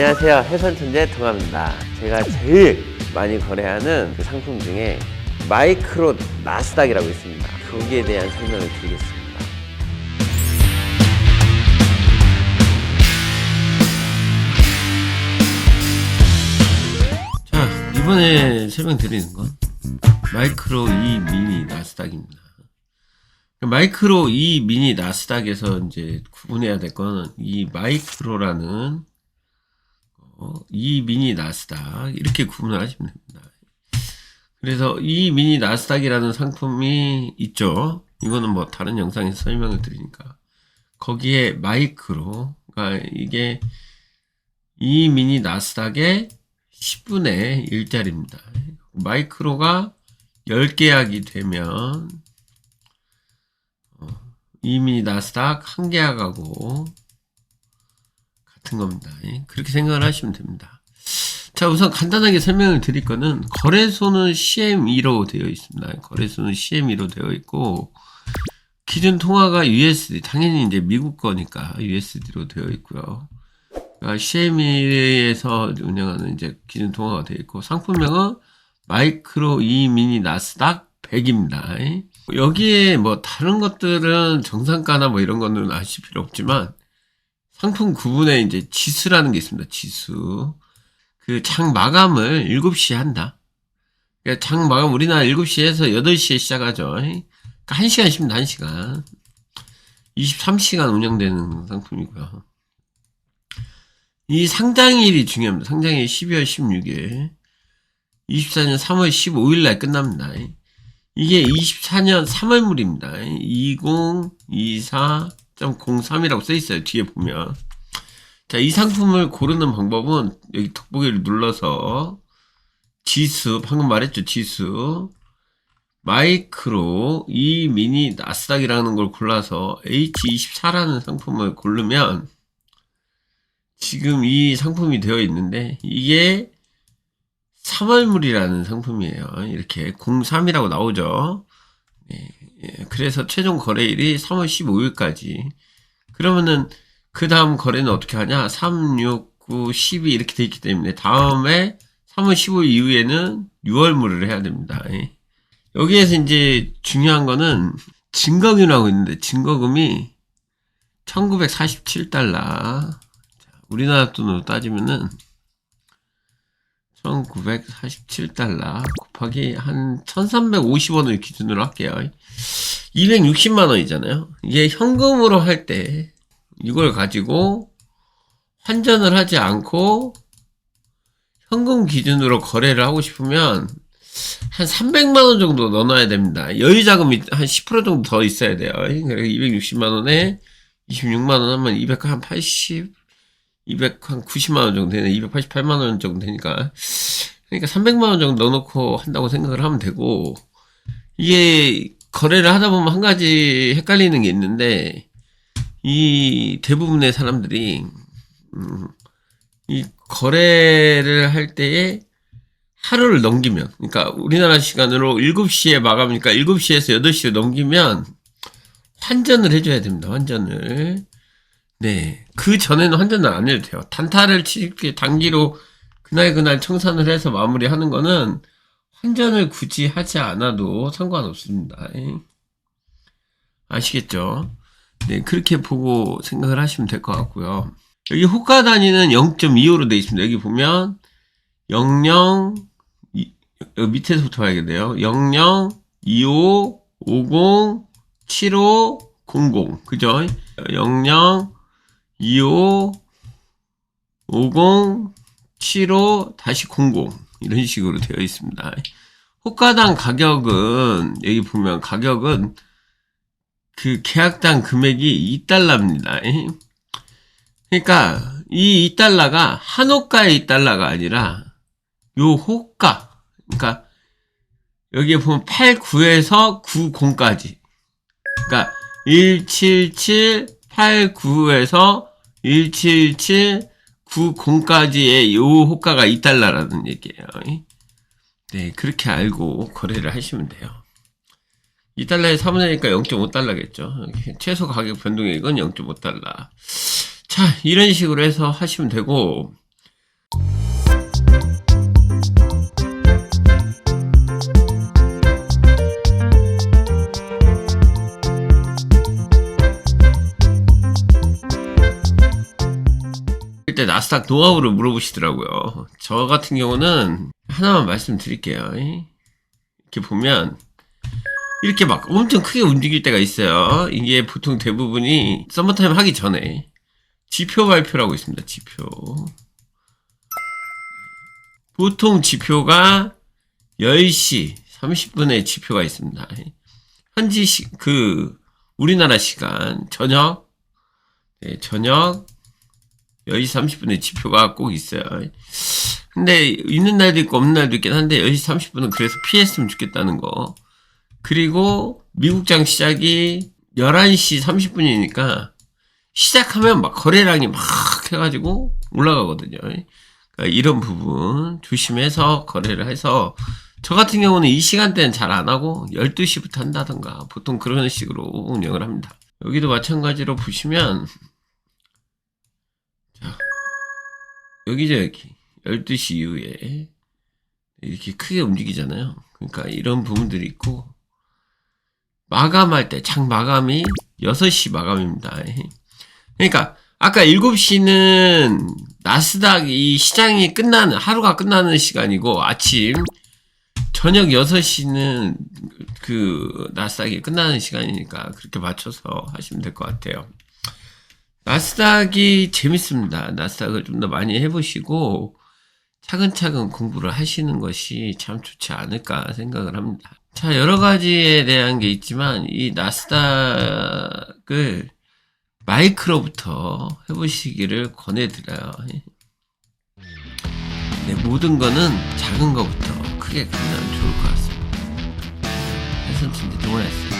안녕하세요. 해선천재 통합입니다. 제가 제일 많이 거래하는 그 상품 중에 마이크로 나스닥이라고 있습니다. 거기에 대한 설명을 드리겠습니다. 자, 이번에 설명드리는 건 마이크로 E 미니 나스닥입니다. 마이크로 E 미니 나스닥에서 이제 구분해야 될 거는 이 마이크로라는 이 미니 나스닥 이렇게 구분을 하시면 됩니다. 그래서 이 미니 나스닥이라는 상품이 있죠. 이거는 뭐 다른 영상에서 설명을 드리니까 거기에 마이크로가 이게 이 미니 나스닥의 10분의 1짜리입니다. 마이크로가 10계약이 되면 이 미니 나스닥 1계약하고 같은 겁니다. 그렇게 생각을 하시면 됩니다. 자, 우선 간단하게 설명을 드릴 거는 거래소는 CME로 되어 있습니다. 거래소는 CME로 되어 있고 기준 통화가 USD, 당연히 이제 미국 거니까 USD로 되어 있고요. 그러니까 CME에서 운영하는 이제 기준 통화가 되어 있고 상품명은 마이크로 E 미니 나스닥 100입니다. 여기에 뭐 다른 것들은 정상가나 뭐 이런 거는 아실 필요 없지만 상품 구분에 이제 지수라는 게 있습니다. 지수. 그 장 마감을 7시에 한다. 그러니까 장 마감 우리나라 7시에서 8시에 시작하죠. 그러니까 1시간씩입니다. 1시간. 23시간 운영되는 상품이고요. 이 상장일이 중요합니다. 상장일이 12월 16일. 24년 3월 15일 날 끝납니다. 이게 24년 3월물입니다. 2024.03이라고 써 있어요. 뒤에 보면. 자, 이 상품을 고르는 방법은 여기 돋보기를 눌러서 지수, 방금 말했죠. 지수. 마이크로 E 미니 나스닥이라는 걸 골라서 H24라는 상품을 고르면 지금 이 상품이 되어 있는데 이게 3월물이라는 상품이에요. 이렇게 03이라고 나오죠. 네, 그래서 최종 거래일이 3월 15일까지. 그러면은 그 다음 거래는 어떻게 하냐? 3, 6, 9, 12 이렇게 돼 있기 때문에 다음에 3월 15일 이후에는 6월물을 해야 됩니다. 여기에서 이제 중요한 거는 증거금이라고 있는데 증거금이 1947달러. 우리나라 돈으로 따지면은 1947달러 곱하기 한 1350원을 기준으로 할게요. 260만원이잖아요. 이게 현금으로 할 때 이걸 가지고 환전을 하지 않고 현금 기준으로 거래를 하고 싶으면 한 300만원 정도 넣어놔야 됩니다. 여유자금이 한 10% 정도 더 있어야 돼요. 그래서 260만원에 26만원 하면 280, 290만원 정도 되네. 288만원 정도 되니까. 그러니까 300만원 정도 넣어놓고 한다고 생각을 하면 되고, 이게 거래를 하다 보면 한 가지 헷갈리는 게 있는데, 이 대부분의 사람들이, 이 거래를 할 때에 하루를 넘기면, 그러니까 우리나라 시간으로 7시에 마감이니까 7시에서 8시를 넘기면 환전을 해줘야 됩니다. 환전을. 네. 그 전에는 환전을 안 해도 돼요. 단타를 치게 단기로 그날 청산을 해서 마무리하는 거는 환전을 굳이 하지 않아도 상관없습니다. 아시겠죠? 네. 그렇게 보고 생각을 하시면 될 것 같고요. 여기 호가 단위는 0.25로 되어 있습니다. 여기 보면 00, 여기 밑에서부터 봐야겠네요. 00, 25, 50, 75, 00. 그죠? 00, 25, 50, 75, 다시 00 이런 식으로 되어 있습니다. 호가당 가격은 여기 보면 가격은 그 계약당 금액이 2달러입니다. 그러니까 이 2달러가 한 호가의 2달러가 아니라 요 호가, 그러니까 여기에 보면 89에서 90까지, 그러니까 177, 89에서 177, 90까지의 요 호가가 2달러라는 얘기예요. 네, 그렇게 알고 거래를 하시면 돼요. 2달러에 사분하니까 0.5달러겠죠. 최소 가격 변동액은 0.5달러. 자, 이런 식으로 해서 하시면 되고, 때 나스닥 노하우를 물어보시더라고요. 저 같은 경우는 하나만 말씀드릴게요. 이렇게 보면 이렇게 막 엄청 크게 움직일 때가 있어요. 이게 보통 대부분이 서머타임 하기 전에 지표 발표라고 있습니다. 지표. 보통 지표가 10시 30분에 지표가 있습니다. 현지 우리나라 시간 저녁 10시 30분에 지표가 꼭 있어요. 근데 있는 날도 있고 없는 날도 있긴 한데 10시 30분은 그래서 피했으면 좋겠다는 거. 그리고 미국장 시작이 11시 30분이니까 시작하면 막 거래량이 막 해가지고 올라가거든요. 그러니까 이런 부분 조심해서 거래를 해서, 저 같은 경우는 이 시간대는 잘 안 하고 12시부터 한다던가 보통 그런 식으로 운영을 합니다. 여기도 마찬가지로 보시면 자, 여기죠. 여기 12시 이후에 이렇게 크게 움직이잖아요. 그러니까 이런 부분들이 있고, 마감할 때 장 마감이 6시 마감입니다. 그러니까 아까 7시는 나스닥 이 시장이 끝나는, 하루가 끝나는 시간이고, 아침 저녁 6시는 그 나스닥이 끝나는 시간이니까 그렇게 맞춰서 하시면 될 것 같아요. 나스닥이 재밌습니다. 나스닥을 좀 더 많이 해보시고 차근차근 공부를 하시는 것이 참 좋지 않을까 생각을 합니다. 자, 여러 가지에 대한 게 있지만 이 나스닥을 마이크로부터 해보시기를 권해드려요. 네, 모든 거는 작은 거부터 크게 가면 좋을 것 같습니다. 해선친데 동원했어요.